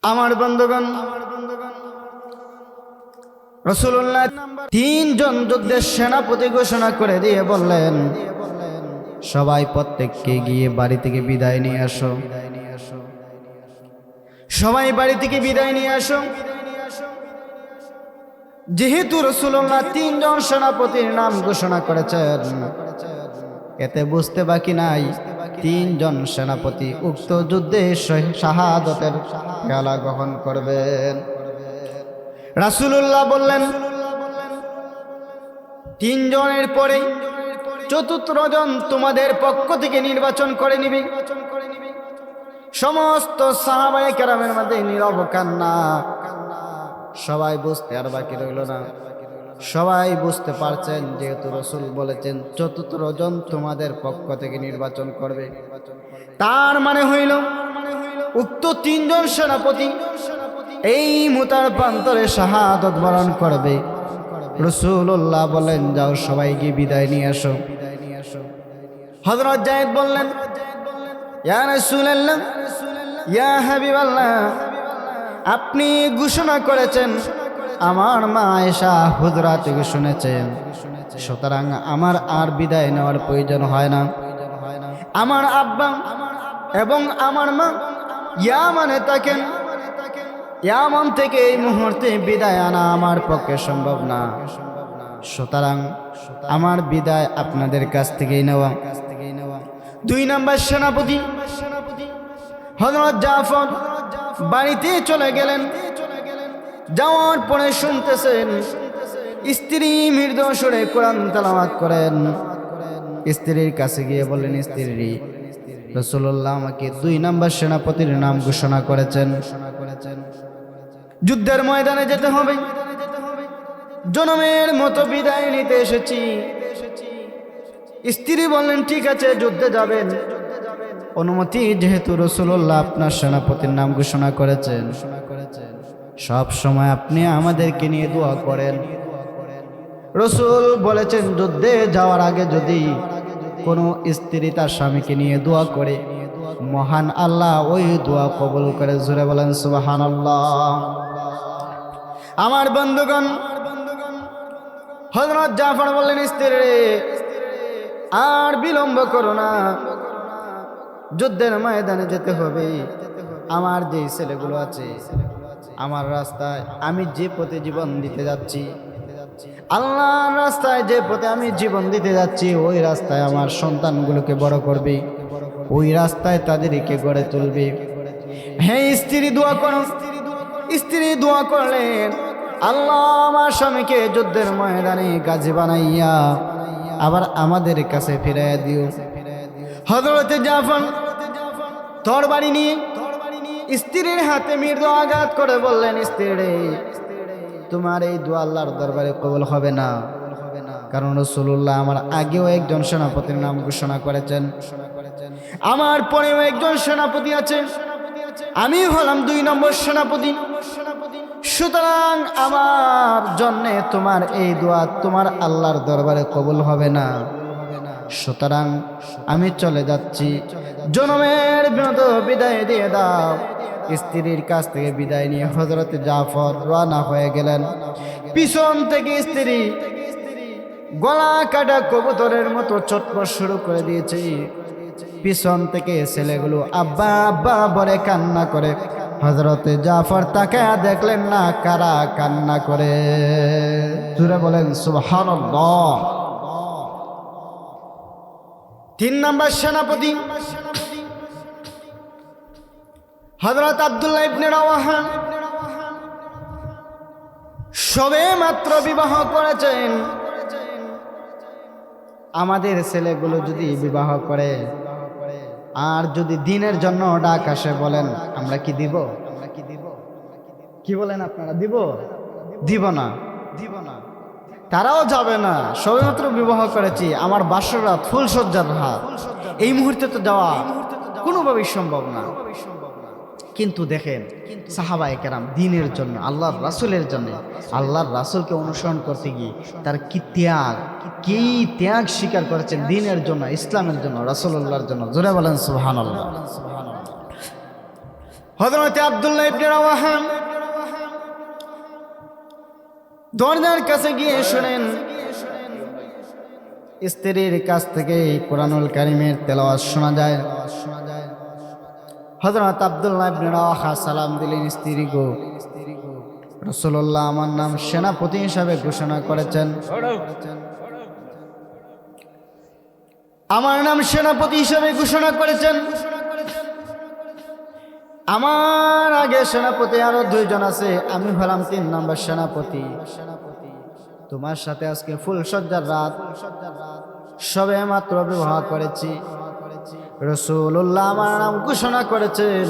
আমার বন্ধুগণ, রাসূলুল্লাহ তিনজন যুদ্ধের সেনাপতি ঘোষণা করে দিয়ে বললেন, সবাই প্রত্যেককে গিয়ে বাড়ি থেকে বিদায় নিয়ে আসো। সবাই বাড়ি থেকে বিদায় নিয়ে আসো। যেহেতু রাসূলুল্লাহ তিনজন সেনাপতির নাম ঘোষণা করেছেন, এতে বুঝতে বাকি নাই তিনজন সেনাপতি উক্ত যুদ্ধে শাহাদাতের পেয়ালা গ্রহণ করবেন। রাসূলুল্লাহ বললেন, তিনজনের পরে চতুর্থ জন তোমাদের পক্ষ থেকে নির্বাচন করে নিবে। সমস্ত সাহাবায়ে কেরামের মধ্যে নীরব কান্না। সবাই বুঝতে আর বাকি রইল না। সবাই বুঝতে পারছেন যেহেতু রাসূল বলেছেন চতুর্থ জন তোমাদের পক্ষ থেকে নির্বাচন করবে, তার মানে হইল উক্ত তিনজন সেনাপতি এই মুতার প্রান্তরে শাহাদাত বরণ করবে। রাসূলুল্লাহ বলেন, যাও সবাই গিয়ে বিদায় নিয়ে আসো। হযরত যায়েদ বললেন, ইয়া রাসূলুল্লাহ, ইয়া হাবিবাল্লাহ, আপনি ঘোষণা করেছেন, আমার মা আয়েশা হুজরা থেকে শুনেছেন, সুতরাং আমার আর বিদায় নেওয়ার প্রয়োজন হয় না। আমার আব্বা এবং আমার মা ইয়ামানে থাকেন, ইয়ামান থেকে এই মুহূর্তে বিদায় আনা আমার পক্ষে সম্ভব না। সুতরাং আমার বিদায় আপনাদের কাছ থেকেই নেওয়া। 2 নম্বর সেনাপতি হযরত জাফর বাড়িতে চলে গেলেন। যাওয়ার পরে শুনতেছেন স্ত্রী মৃদু সুরে কোরআন তেলাওয়াত করেন। স্ত্রীর কাছে গিয়ে বললেন, স্ত্রী, রাসূলুল্লাহ আমাকে 2 নম্বর সেনাপতির নাম ঘোষণা করেছেন, যুদ্ধের ময়দানে যেতে হবে, জনমের মতো বিদায় নিতে এসেছি। স্ত্রী বললেন, ঠিক আছে, যুদ্ধে যাবেন, অনুমতি। যেহেতু রাসূলুল্লাহ আপনার সেনাপতির নাম ঘোষণা করেছেন, সব সময় আপনি আমাদেরকে নিয়ে দোয়া করেন। রাসূল বলেছেন, যুদ্ধে যাওয়ার আগে যদি কোনো স্ত্রী তার স্বামীকে নিয়ে দোয়া করে, মহান আল্লাহ ওই দোয়া কবুল করে। জোরে বলেন সুবহানাল্লাহ। আমার বন্ধুগণ, হযরত জাফর বললেন, স্ত্রী, আর বিলম্ব করো না, যুদ্ধের ময়দানে যেতে হবে। আমার যে ছেলেগুলো আছে, আমার রাস্তায় আমি যে পথে জীবন দিতে যাচ্ছি, আল্লাহর রাস্তায় যে পথে আমি জীবন দিতে যাচ্ছি, ওই রাস্তায় আমার সন্তানগুলোকে বড় করবে, ওই রাস্তায় তাদেরকে গড়ে তুলবে। হ্যাঁ স্ত্রী দোয়া করো। স্ত্রী দোয়া করলেন, আল্লাহ আমার স্বামীকে যুদ্ধের ময়দানে গাজী বানাইয়া আবার আমাদের কাছে ফিরাইয়া দিও। হযরত জাফর তরবারি নিয়ে স্ত্রীর হাতে মৃদু আঘাত করে বললেন, স্ত্রী, তোমার এই দোয়া আল্লাহর দরবারে কবুল হবে না, কারণ রাসূলুল্লাহ আমার আগেও একজন সেনাপতির নাম ঘোষণা করেছেন, আমার পরেও একজন সেনাপতি আছে, আমি হলাম 2 নম্বর সেনাপতি। সুতরাং আমার জন্যে তোমার এই দোয়া তোমার আল্লাহর দরবারে কবুল হবে না। সুতরাং আমি চলে যাচ্ছি, জনমের মতো বিদায় দিয়ে দাও। স্ত্রীর কাছ থেকে বিদায় নিয়ে হযরত জাফর রওনা হয়ে গেলেন। পিছন থেকে স্ত্রী গলা কাটা কবুতরের মতো চটপট শুরু করে দিয়েছে। পিছন থেকে ছেলেগুলো আব্বা আব্বা বলে কান্না করে। হযরত জাফর তাকায়া দেখলেন না কারা কান্না করে। জোরে বলেন সুবহানাল্লাহ। 3 নম্বর সেনাপতি হযরত আব্দুল্লাহ ইবনে রাওয়াহা সবে মাত্র বিবাহ করেছেন। আমাদের ছেলেগুলো যদি বিবাহ করে আর যদি দিনের জন্য ডাক আসে, বলেন আমরা কি দিব? কি বলেন আপনারা? দিব না। তারাও যাবে না। সবেমাত্র বিবাহ করেছি, আমার বাসর রাত, ফুলসজ্জার রাত, এই মুহূর্তে তো যাওয়া কোনোভাবেই সম্ভব না। কিন্তু দেখেন সাহাবায়ে কেরাম দিনের জন্য, আল্লাহর রাসূলের জন্য, আল্লাহর রাসূলকে অনুসরণ করতে গিয়ে তার কি ত্যাগ স্বীকার করেছেন দিনের জন্য, ইসলামের জন্য, রাসূলুল্লাহর জন্য। জোরে বলেন সুবহানাল্লাহ। হযরত আব্দুল্লাহ ইবনে রাওয়াহা দরজার কাছে গিয়ে শুনেন স্ত্রীর কাছ থেকে কোরআনুল কারীমের তেলাওয়াত শোনা যায়। হযরত আব্দুল্লাহ ইবনে রাওয়াহা সালাম দিলেন, স্ত্রী গো, রাসূলুল্লাহ আমার নাম সেনাপতি হিসাবে ঘোষণা করেছেন, আমার নাম সেনাপতি হিসাবে ঘোষণা করেছেন। আমার আগে সেনাপতি আরো 2 জন আছে, আমি হলাম 3 নম্বর সেনাপতি। তোমার সাথে আজকে ফুল সজ্জার রাত, সবে মাত্র বিবাহ করেছি। রাসূলুল্লাহ আমার নাম ঘোষণা করেছেন,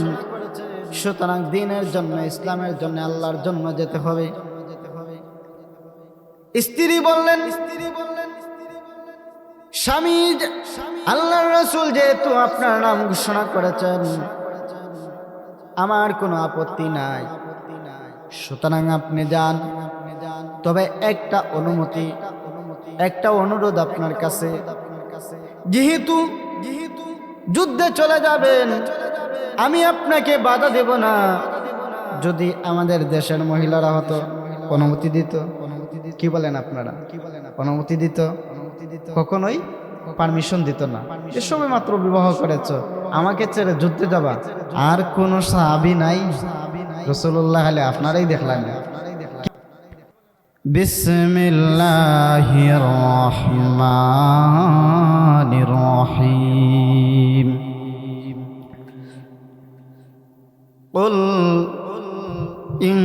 সুতরাং দ্বীনের জন্য, ইসলামের জন্য, আল্লাহর জন্য যেতে হবে। স্ত্রী বললেন, স্বামী আল্লাহর রাসূল যেহেতু আপনার নাম ঘোষণা করেছেন, আমার কোনো আপত্তি নাই, সুতরাং আপনি যান। তবে একটা অনুমতি, একটা অনুরোধ আপনার কাছে, যেহেতু যুদ্ধে চলে যাবেন, আমি আপনাকে বাধা দেব না। যদি আমাদের দেশের মহিলারা হতো অনুমতি দিত, কি বলেন আপনারা, অনুমতি দিত? কখনোই পারমিশন দিত না। এসবে মাত্র বিবাহ করেছ, আমাকে ছেড়ে যুদ্ধে যাবা? আর কোন সাহাবী নাই, রাসূলুল্লাহ আলাইহি আপনারাই দেখলেন। বিসমিল্লাহির রহমানির রহিম। কুল ইন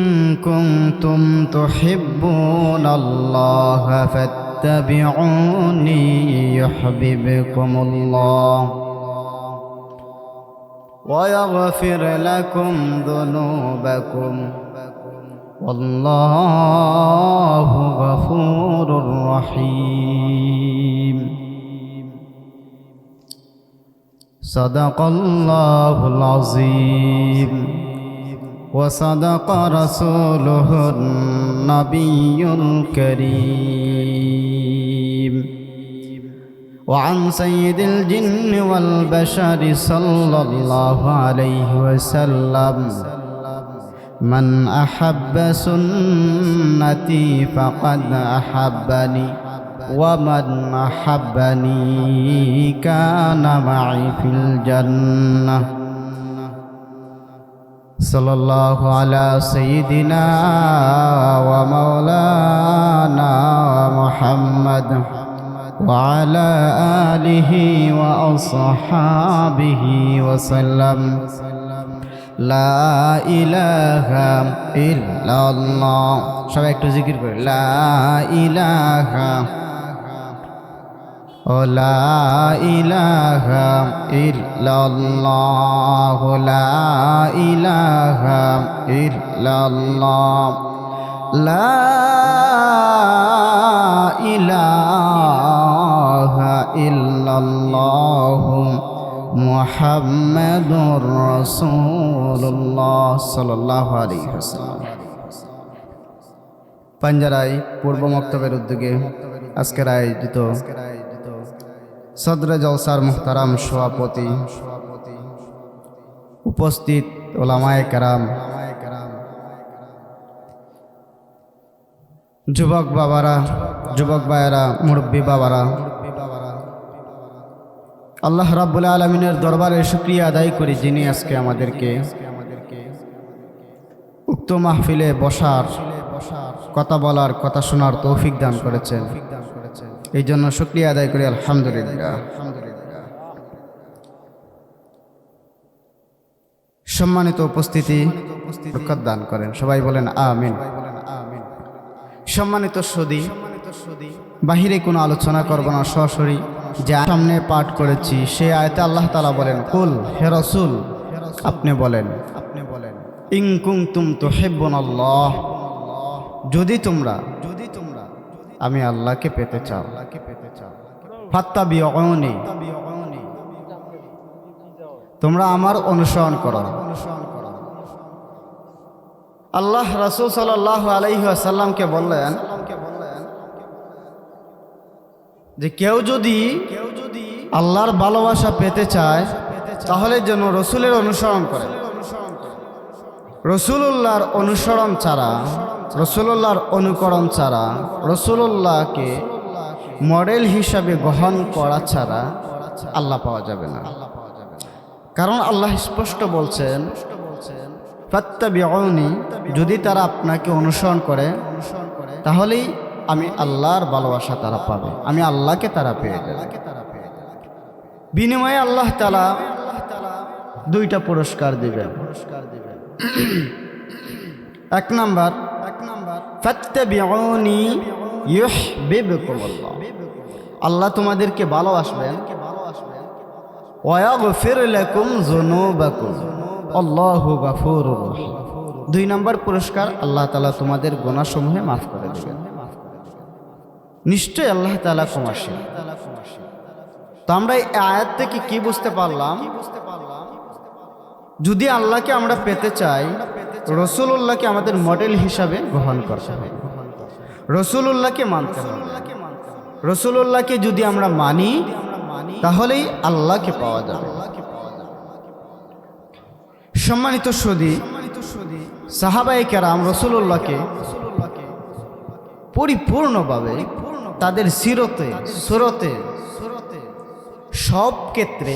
কুনতুম তুহিব্বুনাল্লাহা ফাত্তাবিউনি ইউহিব্বুকুমুল্লাহ ওয়া ইয়াগফির লাকুম যুনুবাকুম ওয়াল্লাহু গফুরুর রহিম। সাদাকাল্লাহুল আযীম ওয়া সাদাকা রাসূলুহুন নাবিয়্যুল কারীম। وعن سيد الجن والبشر صلى الله عليه وسلم: من أحب سنتي فقد أحبني ومن أحبني كان معي في الجنة. صلى الله على سيدنا ومولانا محمد وعلى آله وأصحابه وسلم. لا إله إلا الله. সবাই একটু জিকির করে লা ইলাহা ও লা ইলাহা ইল্লাল্লাহ লা ইলাহা ইল্লাল্লাহ লা ইলাহা ইল্লাল্লাহ মুহাম্মাদুর রাসূলুল্লাহ সাল্লাল্লাহু আলাইহি ওয়াসাল্লাম। পাঞ্জারাই পূর্ব মক্তবের উদ্যোগে আজকের আয়োজিত সদরে জলসার মুহতারাম সভাপতি, উপস্থিত ওলামায়ে কেরাম, যুবক বাবারা, যুবক ভাইয়েরা, মুরব্বী বাবারা, আল্লাহ রাব্বুল আলামিনের দরবারে শুকরিয়া আদায় করি, যিনি আজকে আমাদেরকে উক্ত মাহফিলে বসার, কথা বলার, কথা শোনার তৌফিক দান করেছেন। এই জন্য শুকরিয়া আদায় করি, আলহামদুলিল্লাহ। সম্মানিত উপস্থিতি, বরকত দান করেন, সবাই বলেন আমিন। সম্মানিত সুদী, বাহিরে কোনো আলোচনা করব না, সরাসরি যে সামনে পাঠ করেছি সে আয়াতে আল্লাহ তাআলা বলেন, কুল, হে রাসূল আপনি বলেন, ইন কুনতুম তুহিব্বুনাল্লাহ, যদি তোমরা আমি আল্লাহকে পেতে চাও, ফাত্তাবিউনি, তোমরা আমার অনুসরণ করো। আল্লাহ রাসূল সাল্লাল্লাহু আলাইহি ওয়াসাল্লামকে বললেন যে কেউ যদি আল্লাহর ভালোবাসা পেতে চায় তাহলে যেন রসুলের অনুসরণ করে। রসুলুল্লাহর অনুসরণ ছাড়া, রসুলুল্লাহর অনুকরণ ছাড়া, রসুলুল্লাহকে মডেল হিসাবে গ্রহণ করা ছাড়া আল্লাহ পাওয়া যাবে না। কারণ আল্লাহ স্পষ্ট বলছেন, ফাত্তাবিউনি, যদি তারা আপনাকে অনুসরণ করে তাহলেই আমি আল্লাহর ভালোবাসা তারা পাবে, আমি আল্লাহকে তারা পেয়ে যাবে। বিনিময়ে আল্লাহ তাআলা দুইটা পুরস্কার দিবেন। এক নাম্বার, ফাত্তাবিউনি ইউহিব্বুকুমুল্লাহ, আল্লাহ তোমাদেরকে ভালোবাসবেন। ওয়া ইয়াগফির লাকুম যুনুবাকুম আল্লাহু গফুরুর রহিম। দুই নাম্বার পুরস্কার, আল্লাহ তাআলা তোমাদের গুনাহসমূহ মাফ করে দেবেন। নিশ্চয় আল্লাহ তাআলা ক্ষমাশীল। তো আমরা এই আয়াত থেকে কি বুঝতে পারলাম? যদি আল্লাহকে আমরা পেতে চাই, রসুলুল্লাহকে আমাদের মডেল হিসাবে গ্রহণ করতে হবে, রসুলুল্লাহকে মানতে হবে। রসুলুল্লাহকে যদি আমরা মানি তাহলেই আল্লাহকে পাওয়া যাবে। সম্মানিত সুধী, সাহাবায়ে কেরাম রসুলুল্লাহকে পরিপূর্ণভাবে তাদের সিরতে, সুরতে, সব ক্ষেত্রে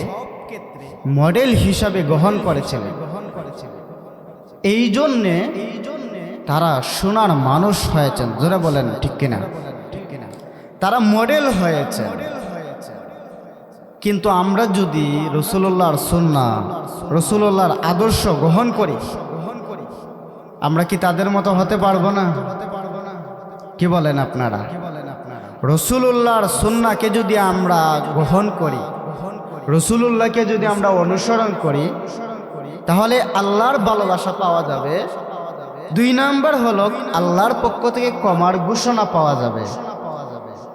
মডেল হিসাবে গ্রহণ করেছিলেন। এই জন্যে তারা সোনার মানুষ হয়েছেন। জোরে বলেন ঠিক কিনা? তারা মডেল হয়েছে। কিন্তু আমরা যদি রসুলুল্লাহর সুন্নাহ, রসুলুল্লাহর আদর্শ গ্রহণ করি, আমরা কি তাদের মতো হতে পারবো না? কি বলেন আপনারা? রসুলুল্লাহর সুন্নাহকে যদি আমরা গ্রহণ করি, রসুলুল্লাহকে যদি আমরা অনুসরণ করি, তাহলে আল্লাহর ভালোবাসা পাওয়া যাবে। দুই নাম্বার হলো আল্লাহর পক্ষ থেকে ক্ষমার ঘোষণা পাওয়া যাবে।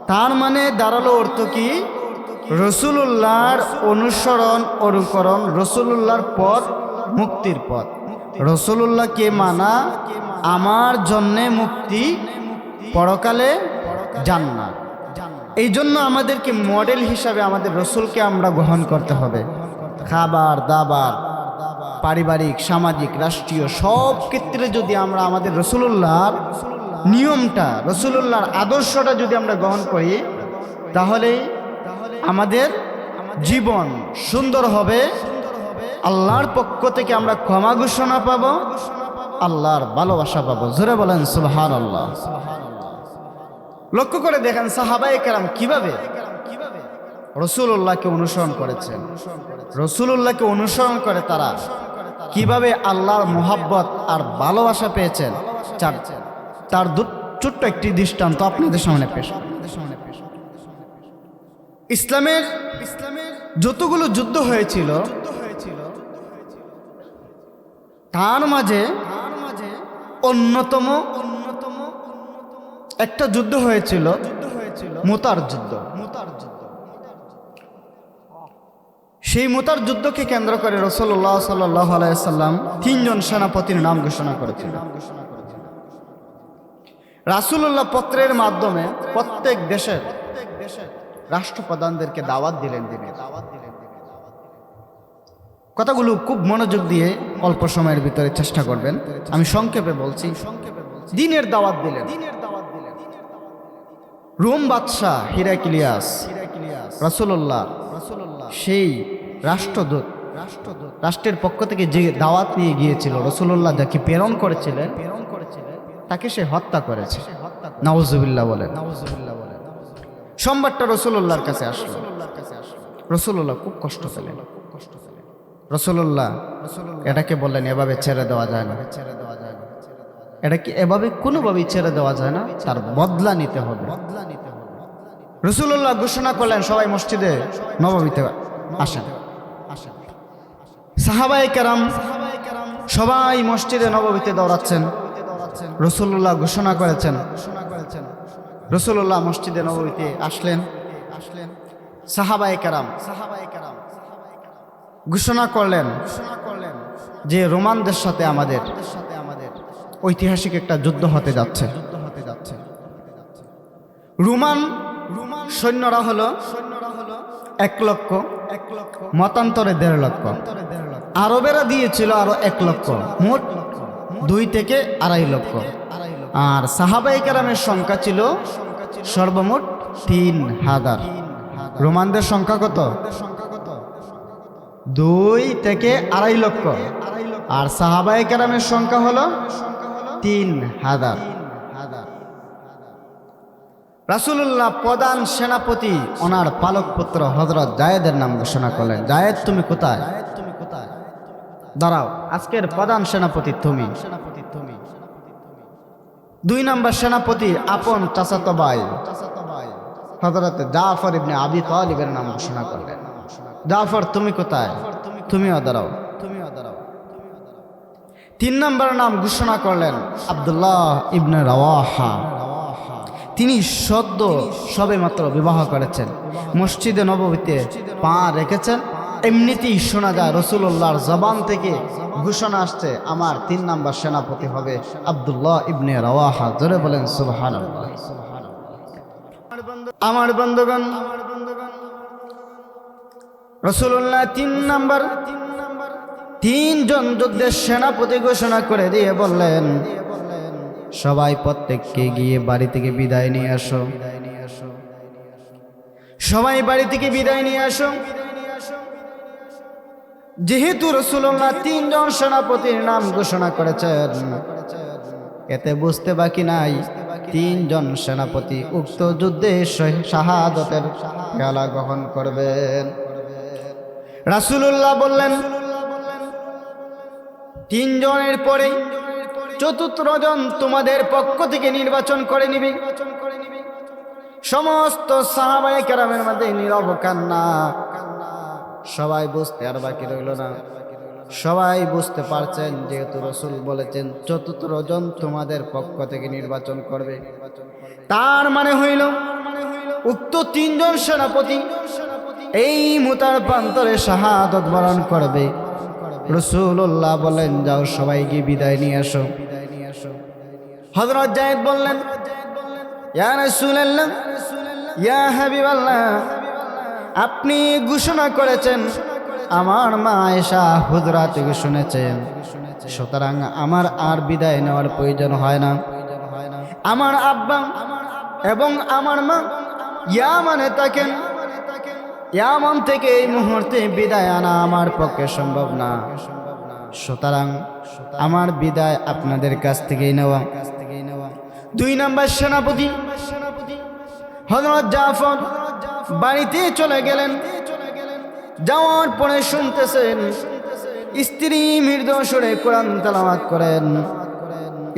তার মানে দাঁড়ালো অর্থ কি? রসুলুল্লাহর অনুসরণ, অনুকরণ, রসুলুল্লাহর পথ মুক্তির পথ। রসুলুল্লাহকে মানা আমার জন্যে মুক্তি, পরকালে জান্নাত। এই জন্য আমাদেরকে মডেল হিসাবে আমাদের রসুলকে আমরা গ্রহণ করতে হবে। খাবার দাবার, পারিবারিক, সামাজিক, রাষ্ট্রীয় সব ক্ষেত্রে যদি আমরা আমাদের রসুলুল্লাহর নিয়মটা, রসুলুল্লাহর আদর্শটা যদি আমরা গ্রহণ করি, তাহলে আমাদের জীবন সুন্দর হবে। আল্লাহর পক্ষ থেকে আমরা ক্ষমা ঘোষণা পাবো, আল্লাহর ভালোবাসা পাবো। জোরে বলেন সুবহানাল্লাহ। লক্ষ্য করে দেখেন সাহাবায়ে কেরাম কিভাবে রসুলুল্লাহকে অনুসরণ করেছেন। রসুলুল্লাহকে অনুসরণ করে তারা কিভাবে আল্লাহর মোহাব্বত আর ভালোবাসা পেয়েছেন, তার ছোট্ট একটি দৃষ্টান্ত আপনাদের সামনে পেশ। ইসলামের যতগুলো যুদ্ধ হয়েছিল, তার মাঝে অন্যতম একটা যুদ্ধ হয়েছিল মুতার যুদ্ধ। সেই মুতার যুদ্ধকে কেন্দ্র করে রাসূলুল্লাহ সাল্লাল্লাহু আলাইহি সাল্লাম তিনজন সেনাপতির নাম ঘোষণা করেছিলেন। রাসূলুল্লাহ পত্রের মাধ্যমে প্রত্যেক দেশের রাষ্ট্রপ্রধানদেরকে দাওয়াত দিলেন। কথাগুলো খুব মনোযোগ দিয়ে অল্প সময়ের ভিতরে চেষ্টা করবেন। আমি সংক্ষেপে বলছি। দ্বীনের দাওয়াত দিলেন। রোম বাদশাহ হিরাক্লিয়াস রাসূলুল্লাহ সেই রাষ্ট্রদূত, রাষ্ট্রের পক্ষ থেকে যে দাওয়াত নিয়ে গিয়েছিল, রাসূলুল্লাহ যাকে প্রেরণ করেছিলেন, তাকে সে হত্যা করেছে। নাউজুবিল্লাহ বলেন। সংবাদটা রাসূলুল্লাহর কাছে আসলো। রাসূলুল্লাহ খুব কষ্ট পেলেন। রাসূলুল্লাহ এটাকে বললেন, এভাবে ছেড়ে দেওয়া যায় না, এটাকে এভাবে কোনোভাবেই ছেড়ে দেওয়া যায় না, তার বদলা নিতে হবে। রাসূলুল্লাহ ঘোষণা করলেন, সবাই মসজিদে নববীতে আসেন। সাহাবায়ে কেরাম সবাই মসজিদে নববীতে দৌড়াচ্ছেন। রাসূলুল্লাহ ঘোষণা করেছেন। রাসূলুল্লাহ মসজিদে নববীতে আসলেন। সাহাবায়ে কেরাম ঘোষণা করলেন যে রোমানদের সাথে আমাদের ঐতিহাসিক একটা যুদ্ধ হতে যাচ্ছে। রোমান সৈন্যরা হলো 1 লক্ষ, মতান্তরে 1.5 লক্ষ, আরবেরা দিয়েছিল আরো 1 লক্ষ, মোট 2 থেকে 2.5 লক্ষ। আর সাহাবায়ে কেরামের সংখ্যা ছিল সর্বমোট 3000। রোমানদের সংখ্যা কত? 2 থেকে 2.5 লক্ষ। আর সাহাবায়ে কেরামের সংখ্যা হলো 3000। রাসূলুল্লাহ প্রধান সেনাপতি ওনার পালক পুত্র হযরত জায়েদের নাম ঘোষণা করলেন। জায়েদ, তুমি কোথায়? দাঁড়াও, আজকের প্রধান সেনাপতি তুমি। 2 নম্বর সেনাপতি আপন চাচাতো ভাই হযরত জাফর ইবনে আবি তালিবের নাম ঘোষণা করলেন। জাফর, তুমি কোথায়? তুমিও দাঁড়াও। 3 নম্বর নাম ঘোষণা করলেন আব্দুল্লাহ ইবনে রাওয়াহা। তিনি সবে মাত্র বিবাহ করেছেন, মসজিদে নববীতে পা রেখেছেন। এমনিতেই শোনা যায় রাসূলুল্লাহর জবান থেকে ঘোষণা আসছে, আমার 3 নম্বর সেনাপতি হবে আব্দুল্লাহ ইবনে রাওয়াহা। জোরে বলেন সুবহানাল্লাহ। আমার বন্ধুগণ, রাসূলুল্লাহ 3 জন যুদ্ধের সেনাপতি ঘোষণা করে দিয়ে বললেন, সবাই প্রত্যেককে গিয়ে বাড়ি থেকে বিদায় নিয়ে আসো। সবাই বাড়ি থেকে বিদায় নিয়ে আসো। যেহেতু রাসূলুল্লাহ 3 জন সেনাপতির নাম ঘোষণা করেছেন, এতে বুঝতে বাকি নাই 3 জন সেনাপতি উক্ত যুদ্ধে শাহাদাতের পেয়ালা গ্রহণ করবেন। রাসূলুল্লাহ বললেন, 3 জনের পরে 4th জন তোমাদের পক্ষ থেকে নির্বাচন করে নিবি। সমস্ত সাহাবায়ে কেরামের মধ্যে নীরব কান্না। সবাই বুঝতে আর বাকি রইল না। সবাই বুঝতে পারছেন যেহেতু রাসূল বলেছেন 4th জন তোমাদের পক্ষ থেকে নির্বাচন করবে, তার মানে হইল উক্ত 3 জন সেনাপতি এই মুতার প্রান্তরে শাহাদাত বরণ করবে। রাসূলুল্লাহ বলেন, যাও সবাই গিয়ে বিদায় নিয়ে আসো। হযরত জায়েদ বললেন, ইয়া রাসূলুল্লাহ, ইয়া হাবিবাল্লাহ, আপনি ঘোষণা করেছেন, আমার মা আয়েশা হুজরা থেকে শুনেছেন, সুতরাং আমার আর বিদায় নেওয়ার প্রয়োজন হয় না। আমার আব্বা এবং আমার মা ইয়ামানে থাকেন, ইয়ামান থেকে এই মুহূর্তে বিদায় আনা আমার পক্ষে সম্ভব না। সুতরাং আমার বিদায় আপনাদের কাছ থেকেই নেওয়া। 2 নম্বর সেনাপতি হযরত জাফর বাড়িতে চলে গেলেন। যাওয়ার পরে শুনতেছেন স্ত্রী মৃদু সুরে কোরআন তেলাওয়াত করেন।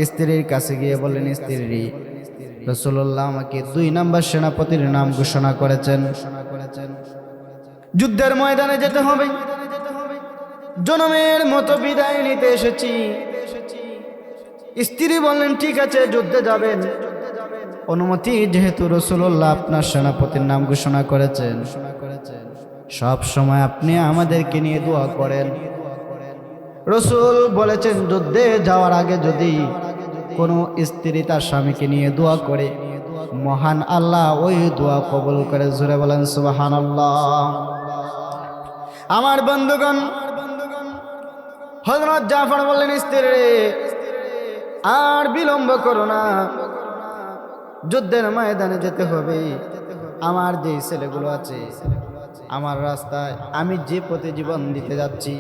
স্ত্রীর কাছে গিয়ে বললেন, স্ত্রী, রাসূলুল্লাহ আমাকে 2 নম্বর সেনাপতির নাম ঘোষণা করেছেন, যুদ্ধের ময়দানে যেতে হবে, জনমের মতো বিদায় নিতে এসেছি। স্ত্রী বললেন, ঠিক আছে, যুদ্ধে যাবেন, অনুমতি। যেহেতু রাসূলুল্লাহ আপনার সেনাপতির নাম ঘোষণা করেছেন, সব সময় আপনি আমাদেরকে নিয়ে দোয়া করেন। রাসূল বলেছেন, যুদ্ধে যাওয়ার আগে যদি কোনো স্ত্রী তার স্বামীকে নিয়ে দোয়া করে, মহান আল্লাহ ওই দোয়া কবুল করে। জোরে বলেন সুবহানাল্লাহ। আমার বন্ধুগণ, হযরত জাফর বললেন, স্ত্রী, আর বিলম্ব করো না, যুদ্ধের ময়দানে যেতে হবে। আমার যে ছেলেগুলো আছে, আমার রাস্তায় আমি যে পথে জীবন দিতে যাচ্ছি,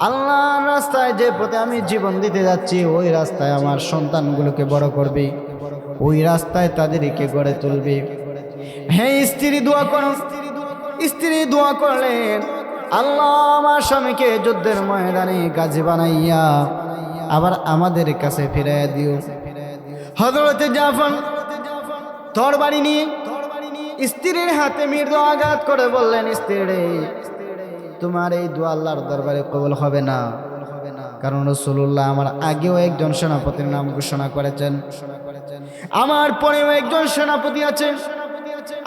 আল্লাহর রাস্তায় যে পথে আমি জীবন দিতে যাচ্ছি, ওই রাস্তায় আমার সন্তানগুলোকে বড় করবে, ওই রাস্তায় তাদেরকে গড়ে তুলবে। হ্যাঁ স্ত্রী দোয়া করো। স্ত্রী দোয়া করলেন, আল্লাহ আমার স্বামীকে যুদ্ধের ময়দানে গাজী বানাইয়া আবার আমাদের কাছে ফিরাইয়া দিও। হযরত জাফর তরবারি নিয়ে স্ত্রীর হাতে মৃদু আঘাত করে বললেন, স্ত্রী, তোমার এই দোয়া আল্লাহর দরবারে কবুল হবে না, কারণ রাসূলুল্লাহ আমার আগেও একজন সেনাপতির নাম ঘোষণা করেছেন, আমার পরেও একজন সেনাপতি আছে,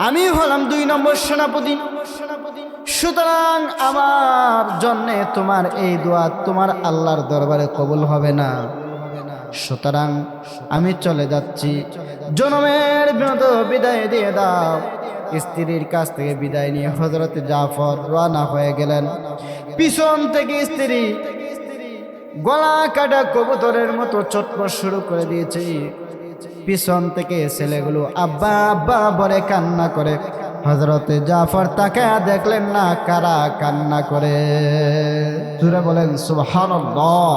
আমি হলাম 2 নম্বর সেনাপতি। সুতরাং আমার জন্যে তোমার এই দোয়া তোমার আল্লাহর দরবারে কবুল হবে না। সুতরাং আমি চলে যাচ্ছি, জনমের মতো বিদায় দিয়ে দাও। স্ত্রীর কাছ থেকে বিদায় নিয়ে হযরত জাফর রওনা হয়ে গেলেন। পিছন থেকে স্ত্রী গলা কাটা কবুতরের মতো চটপট শুরু করে দিয়েছে। পিছন থেকে ছেলেগুলো আব্বা আব্বা বলে কান্না করে। হযরতে জাফর তাকে দেখলেন না কারা কান্না করে। জোরে বলেন সুবহানাল্লাহ।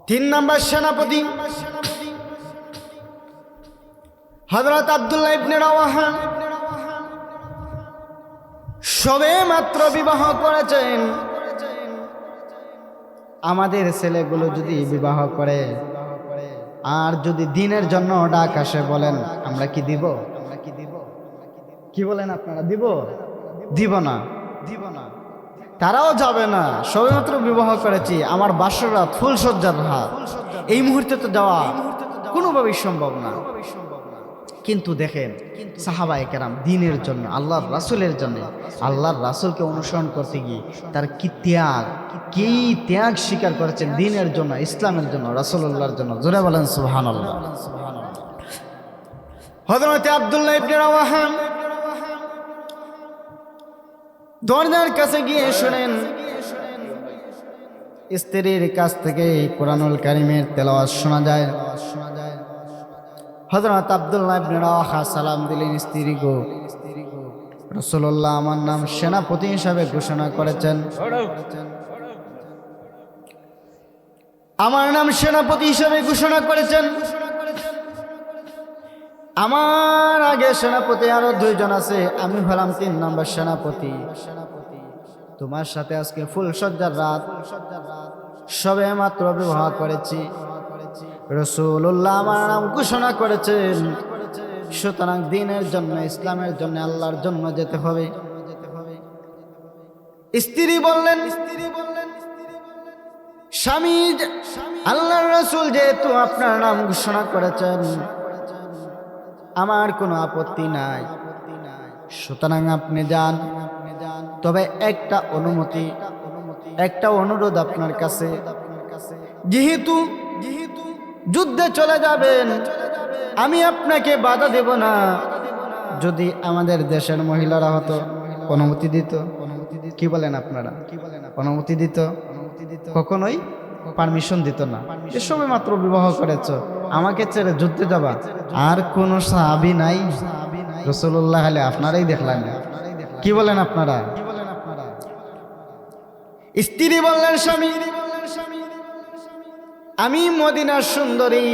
3 নম্বর সেনাপতি হযরত আব্দুল্লাহ ইবনে রাওয়াহা সবে মাত্র বিবাহ করেছেন। আমাদের ছেলেগুলো যদি বিবাহ করে আর যদি দিনের জন্য ডাক আসে, বলেন আমরা কি দিব? কি বলেন আপনারা? দিব না। তারাও যাবে না। সবেমাত্র বিবাহ করেছি, আমার বাসর রাত, ফুলসজ্জার রাত, এই মুহূর্তে তো যাওয়া কোনোভাবেই সম্ভব না। কিন্তু দেখেন সাহাবায়ে কেরাম দিনের জন্য, আল্লাহর রাসূলের জন্য, আল্লাহর রাসূলকে অনুসরণ করতে গিয়ে তার কি ত্যাগ স্বীকার করেছেন দিনের জন্য, ইসলামের জন্য, রাসূলুল্লাহর জন্য। জোরে বলেন সুবহানাল্লাহ। হযরত আব্দুল্লাহ ইবনে রাওয়াহা দরজার কাছে গিয়ে শুনেন স্ত্রীর কাছ থেকে কোরআনুল কারীমের তেলাওয়াত শোনা যায়। হযরত আব্দুল্লাহ ইবনে রাওয়াহা সালাম দিলেন, স্ত্রী গো, রাসূলুল্লাহ আমার নাম সেনাপতি হিসাবে ঘোষণা করেছেন। আমার নাম সেনাপতি হিসাবে ঘোষণা করেছেন। আমার আগে সেনাপতি আরো 2 জন আছে, আমি হলাম 3 নম্বর সেনাপতি। তোমার সাথে আজকে ফুলসজ্জার রাত, সবে মাত্র বিবাহ করেছি। রাসূলুল্লাহ আমার নাম ঘোষণা করেছেন, সুতরাং দিনের জন্য, ইসলামের জন্য, আল্লাহর জন্য যেতে হবে। স্ত্রী বললেন, স্বামী আল্লাহর রাসূল যেহেতু আপনার নাম ঘোষণা করেছেন, আমার কোনো আপত্তি নাই, সুতরাং আপনি যান। তবে একটা অনুরোধ আপনার কাছে, যেহেতু যুদ্ধে চলে যাবেন, আমি আপনাকে বাধা দেব না। যদি আমাদের দেশের মহিলারা হতো, অনুমতি দিত? কি বলেন আপনারা? অনুমতি দিত? কখনোই পারমিশন দিত না। এসবে মাত্র বিবাহ করেছ, আমাকে ছেড়ে যুদ্ধে যাবা? আর কোন সাহাবী নাই? রাসূলুল্লাহ হলে আপনারাই দেখলেন। কি বলেন আপনারা? স্ত্রী বললেন, স্বামী আমি মদিনার সুন্দরী,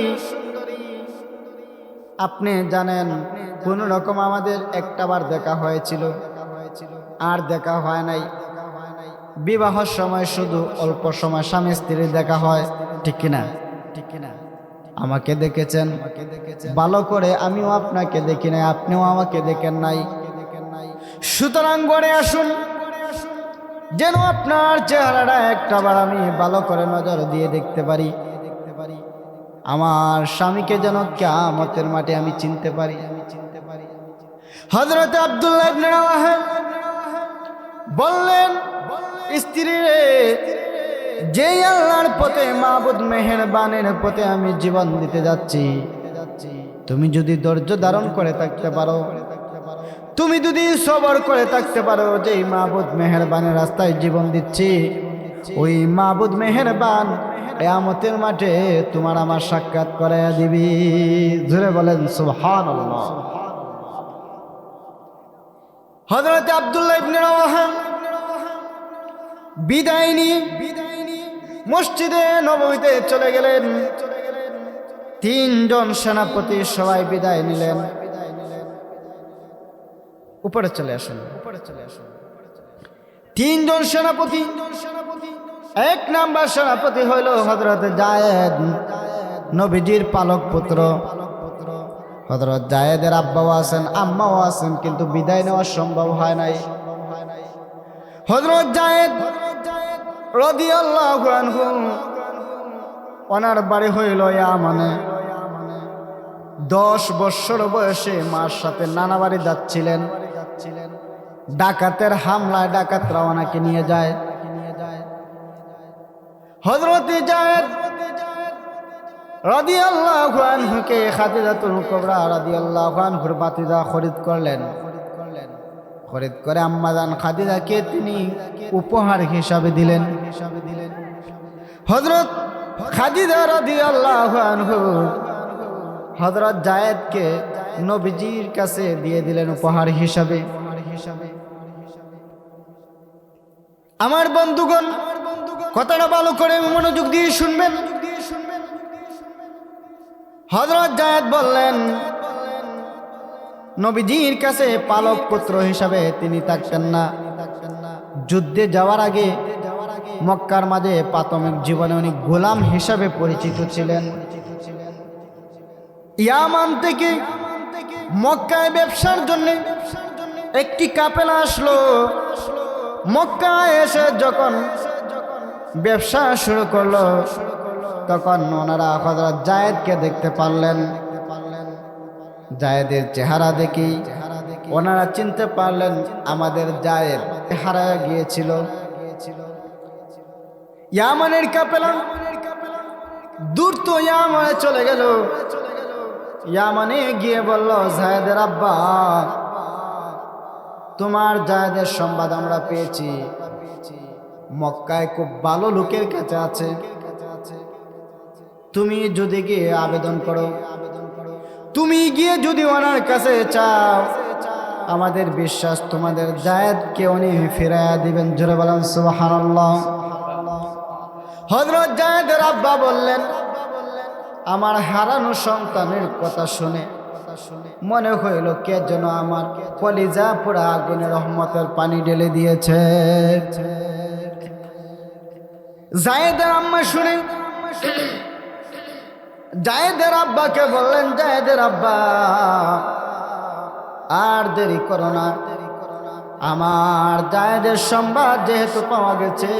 আপনি জানেন কোন রকম আমাদের একটাবার দেখা হয়েছিল, আর দেখা হয় নাই। বিবাহের সময় শুধু অল্প সময় স্বামী স্ত্রীর দেখা হয়, ঠিক কিনা? আমাকে দেখেছেন ভালো করে, আমিও আপনাকে দেখি নাই, আপনিও আমাকে দেখেন নাই। সুতরাং গড়ে আসুন, যেন আপনার চেহারাটা একটাবার আমি ভালো করে নজর দিয়ে দেখতে পারি, আমার স্বামীকে যেন কিয়ামতের মাঠে আমি চিনতে পারি। হযরত আব্দুল্লাহ ইবনে রাওয়াহা বললেন, স্ত্রী রে, যেই আল্লাহর পথে, মাবুদ মেহেরবানের পথে আমি জীবন দিতে যাচ্ছি, তুমি যদি ধৈর্য ধারণ করে থাকতে পারো, তুমি যদি সবর করে থাকতে পারো, যেই মাবুদ মেহেরবানের রাস্তায় জীবন দিচ্ছি, ওই মাবুদ মেহেরবান কিয়ামতের মাঠে তোমার আমার সাক্ষাৎ করাইয়া দিবি। জোরে বলেন সুবহানাল্লাহ। হযরত আব্দুল্লাহ ইবনে রাওয়াহা বিদায় নিয়ে মসজিদে নববীতে চলে গেলেন। 3 জন সেনাপতি সবাই বিদায় নিলেন। উপরে চলে আসেন। 3 জন সেনাপতি। 1 নাম্বার সেনাপতি হইল হযরত জায়েদ, নবীজির পালক পুত্র। হযরত জায়েদের আব্বাও আছেন, আম্মাও আছেন, কিন্তু বিদায় নেওয়া সম্ভব হয় নাই। হযরত জায়েদ রাদিয়াল্লাহু আনহু, ওনার বাড়ি হইল ইয়ামানে। 10 বছর বয়সে মার সাথে নানা বাড়ি যাচ্ছিলেন। ডাকাতের হামলায় ডাকাতরা ওনাকে নিয়ে যায়। হযরত জায়েদ রাদিয়াল্লাহু আনহুকে খাদিজাতুল কুবরা রাদিয়াল্লাহু আনহুর ভাতিজা খরিদ করলেন। খরিদ করে আম্মাজান খাদিজাকে তিনি উপহার হিসাবে দিলেন। হযরত খাদিজা রাদিয়াল্লাহু আনহু হযরত যায়েদকে নবীজির কাছে দিয়ে দিলেন উপহার হিসাবে। আমার বন্ধুগণ, কথাটা ভালো করে মনোযোগ দিয়ে শুনবেন। হযরত যায়েদ বললেন, নবীজির কাছে পালক পুত্র হিসাবে তিনি থাকতেন না। যুদ্ধে যাওয়ার আগে মক্কার মাঝে প্রাথমিক জীবনে উনি গোলাম হিসাবে পরিচিত ছিলেন। ইয়ামান থেকে মক্কায় ব্যবসার জন্য একটি কাফেলা আসলো। মক্কায় এসে যখন ব্যবসা শুরু করলো, তখন ওনারা হযরত যায়েদকে দেখতে পারলেন। যায়েদের চেহারা দেখি ওনারা চিনতে পারলেন আমাদের যায়েদ হারায় গিয়েছিল। ইয়ামানের কাফেলা দূর তো ইয়ামানে চলে গেল। ইয়ামানে গিয়ে বলল, যায়েদের আব্বা, তোমার যায়েদের সংবাদ আমরা পেয়েছি, মক্কায় খুব ভালো লোকের কাছে আছে, তুমি যদি গিয়ে আবেদন করো, তুমি গিয়ে যদি ওনার কাছে চাও, আমাদের বিশ্বাস তোমাদের যায়েদকে উনি ফিরাইয়া দিবেন। জোরে বলেন সুবহানাল্লাহ। হযরত যায়েদের আব্বা বললেন, আমার হারানো সন্তানের কথা শুনে মনে হইল কে যেন আমার কলিজা পুরা আগুনে রহমতের পানি ঢেলে দিয়েছে। যায়েদের আম্মা শুনে যায়েদের আব্বাকে বললেন, যায়েদের আব্বা, আর দেরি করো না, আমার যায়েদের সংবাদ যেহেতু পাওয়া গেছে,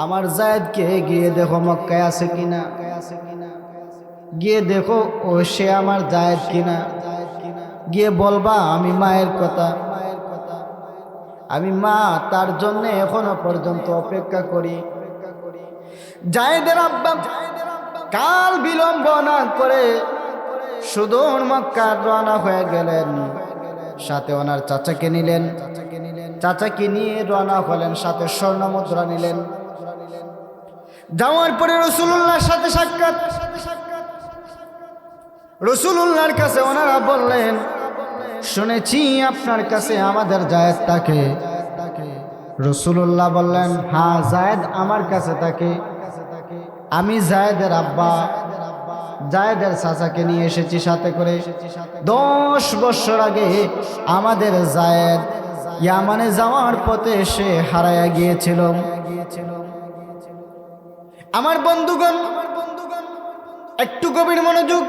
আমার যায়েদকে গিয়ে দেখো মক্কায় আছে কিনা, গিয়ে দেখো ও সে আমার যায়েদ কিনা, গিয়ে বলবা আমি মায়ের কথা, আমি মা তার জন্য এখনো পর্যন্ত অপেক্ষা করি। যায়েদের আব্বা কাল বিলম্ব না করে সুদূর মক্কা রওনা হয়ে গেলেন। সাথে ওনার চাচাকে নিলেন, চাচাকে নিয়ে রওনা হলেন, সাথে স্বর্ণ মুদ্রা নিলেন। যাওয়ার পরে রাসূলুল্লাহর সাথে সাক্ষাৎ। রাসূলুল্লাহর কাছে ওনারা বললেন, শুনেছি আপনার কাছে আমাদের যায়েদ থাকে। রাসূলুল্লাহ বললেন, হ্যাঁ, যায়েদ আমার কাছে থাকে। আমি যায়েদের আব্বা যায়েদের চাচাকে নিয়ে এসেছি সাথে করে। 10 বছর আগে আমাদের যায়েদ ইয়ামানে যাওয়ার পথে সে হারায়া গিয়েছিল। আমার বন্ধুগণ, একটু গভীর মনোযোগ।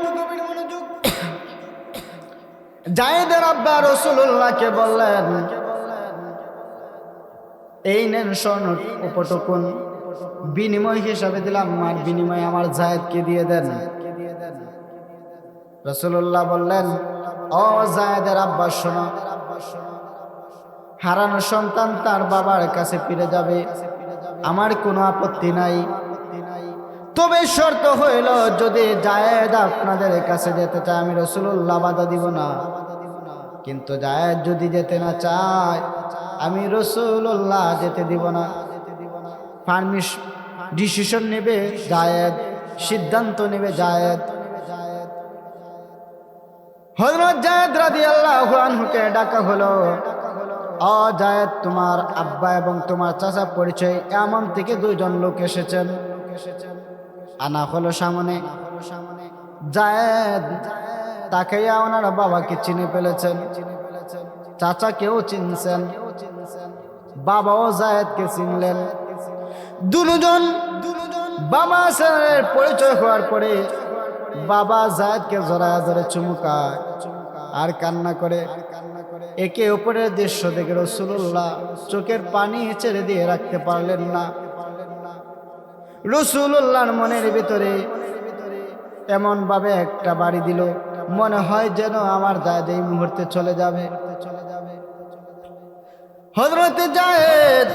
যায়েদের আব্বা রাসূলুল্লাহকে বললেন, এই নেন স্বর্ণ উপটকুন, বিনিময় হিসাবে দিলাম, আমার বিনিময়ে আমার যায়েদকে দিয়ে দেন। রাসূলুল্লাহ বললেন, ও যায়েদের আব্বা শোনো, হারানো সন্তান তার বাবার কাছে ফিরে যাবে, আমার কোনো আপত্তি নাই, তবে শর্ত হইল যদি যায়েদ আপনাদের কাছে যেতে চায় আমি রাসূলুল্লাহ বাধা দিব না, কিন্তু যায়েদ যদি যেতে না চায় আমি রাসূলুল্লাহ যেতে দিব না। ডিসিশন নেবে যায়েদ, সিদ্ধান্ত নেবে যায়েদ। হযরত যায়েদ রাদিয়াল্লাহু আনহুকে ডাকা হলো, ও যায়েদ, তোমার আব্বা এবং তোমার চাচা পরিচয় এমন থেকে 2 জন লোক এসেছেন। আনা হলো সামনে। যায়েদ তাকাইয়া ওনার বাবাকে চিনে ফেলেছেন, চাচাকেও চিনছেন, বাবাও যায়েদকে চিনলেন। দুজন বাবা ছেলের পরিচয় হওয়ার পরে বাবা যায়েদকে জড়ায় ধরে চুমুকায় আর কান্না করে। একে অপরের দৃশ্য দেখে রাসূলুল্লাহ চোখের পানি ছেড়ে দিয়ে রাখতে পারলেন না। রাসূলুল্লাহর মনের ভিতরে এমন ভাবে একটা বাড়ি দিল, মনে হয় যেন আমার যায়েদ এই মুহূর্তে চলে যাবে। হযরত যায়েদ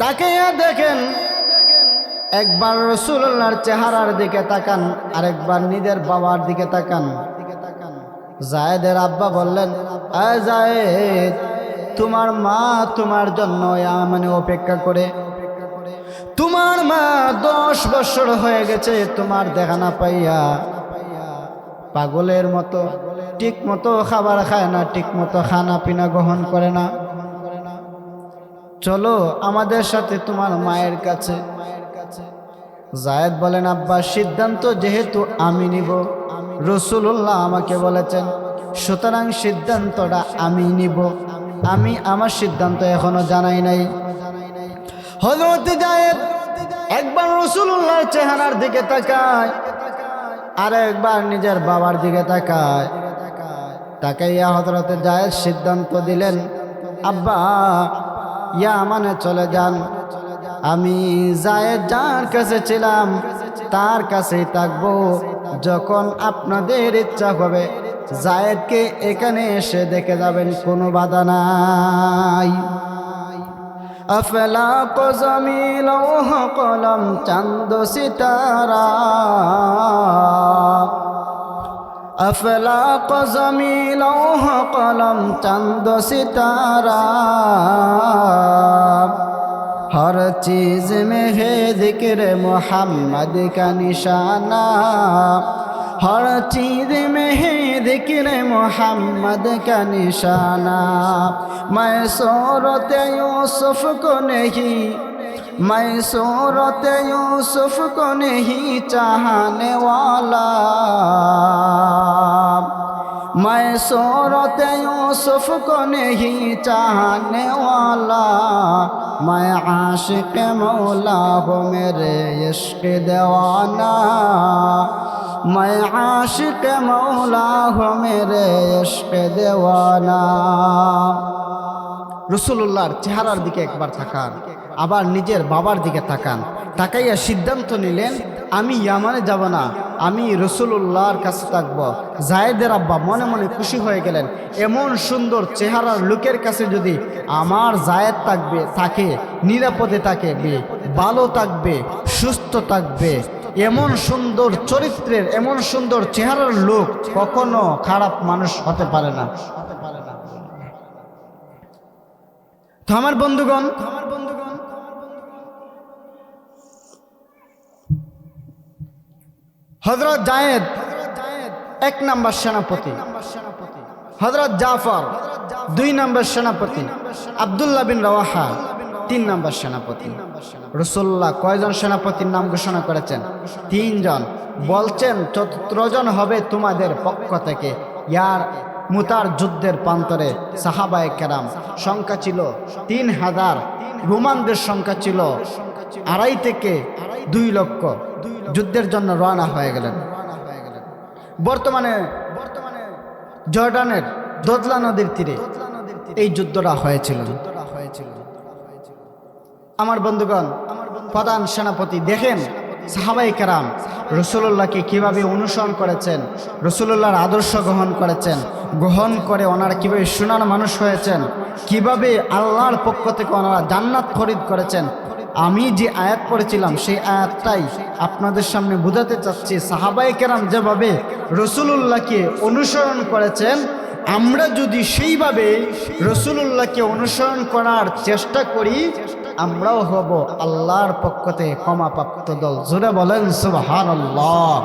তাকিয়ে দেখেন, একবার রাসূলুল্লাহর চেহারার দিকে তাকান, আরেকবার নিজের বাবার দিকে তাকান। জায়েদের আব্বা বললেন, জায়েদ, তোমার মা তোমার জন্য মানে অপেক্ষা করে, তোমার মা 10 বছর হয়ে গেছে তোমার দেখা না পাইয়া পাগলের মতো ঠিক মতো খাবার খায় না, ঠিক মতো খানা পিনা গ্রহণ করে না, চলো আমাদের সাথে তোমার মায়ের কাছে। জায়েদ বলেন, আব্বা সিদ্ধান্ত যেহেতু আমি নিব, রাসূলুল্লাহ আমাকে বলেছেন, সুতরাং সিদ্ধান্তটা আমি নিব, আমি আমার সিদ্ধান্ত এখনো জানাই নাই। হযরত জায়েদ একবার রাসূলুল্লাহর চেহারার দিকে তাকায়, আর একবার নিজের বাবার দিকে তাকায়। তাকাইয়া হযরত জায়েদ সিদ্ধান্ত দিলেন, আব্বা ইয়ামানে চলে যান, আমি জায়েদ যার কাছে ছিলাম তার কাছেই থাকবো, যখন আপনাদের ইচ্ছা হবে জায়েদকে এখানে এসে দেখে যাবেন, কোনো বাধা নাই। আফলাক জমিন লৌহ কলম চাঁদ সিতারা, अफलाक ज़मी लौह कलम चंद सितारा, हर चीज़ में है ज़िक्र मोहम्मद का निशाना, हर चीज़ में है ज़िक्र मोहम्मद का निशाना। मैं सूरत यूसुफ को नहीं, मैं सूरत यूसुफ को नहीं चाहने वाला, मैं सूरत यूसुफ को नहीं चाहने वाला, मैं आशिक मौला हूँ मेरे इश्क दीवाना, मैं आशिक मौला हूँ मेरे इश्क दीवाना। রাসূলুল্লাহর চেহারার দিকে একবার তাকান, আবার নিজের বাবার দিকে তাকান, তাকাইয়া সিদ্ধান্ত নিলেন, আমি ইয়ামানে যাব না, আমি রাসূলুল্লাহর কাছে থাকব। জায়েদের আব্বা মনে মনে খুশি হয়ে গেলেন, এমন সুন্দর চেহারার লোকের কাছে যদি আমার জায়েদ থাকে, নিরাপদে থাকবে, ভালো থাকবে, সুস্থ থাকবে, এমন সুন্দর চরিত্রের এমন সুন্দর চেহারার লোক কখনো খারাপ মানুষ হতে পারে না। তো আমার বন্ধুগণ, হযরত জায়েদ 1 নম্বর সেনাপতি, হযরত জাফর 2 নম্বর সেনাপতি, আব্দুল্লাহ বিন রাওয়াহা 3 নম্বর সেনাপতি। রাসূলুল্লাহ কয়জন সেনাপতির নাম ঘোষণা করেছেন? 3 জন। বলছেন 14 জন হবে তোমাদের পক্ষ থেকে। ইয়ার মুতার যুদ্ধের প্রান্তরে সাহাবায়ে কেরাম সংখ্যা ছিল 3000, রোমানদের সংখ্যা ছিল 2.5 থেকে 2 লক্ষ, যুদ্ধের জন্য রওনা হয়ে গেলেন। বর্তমানে জর্ডানের দোদলা নদীর তীরে এই যুদ্ধটা হয়েছিল। আমার বন্ধুগণ, প্রধান সেনাপতি দেখেন সাহাবায়ে কেরাম রাসূলুল্লাহকে কিভাবে অনুসরণ করেছেন, রাসূলুল্লাহর আদর্শ গ্রহণ করেছেন, গ্রহণ করে ওনারা কিভাবে সোনার মানুষ হয়েছেন, কিভাবে আল্লাহর পক্ষ থেকে ওনারা জান্নাত খরিদ করেছেন। আমি যে আয়াত পড়েছিলাম সেই আয়াতটাই আপনাদের সামনে বোঝাতে চাচ্ছি। সাহাবায়ে কেরাম যেভাবে রাসূলুল্লাহকে অনুসরণ করেছেন, আমরা যদি সেইভাবে রাসূলুল্লাহকে অনুসরণ করার চেষ্টা করি, আমরাও হব আল্লাহর পক্ষ থেকে ক্ষমাপ্রাপ্ত দল। জোরে বলেন সুবহানাল্লাহ।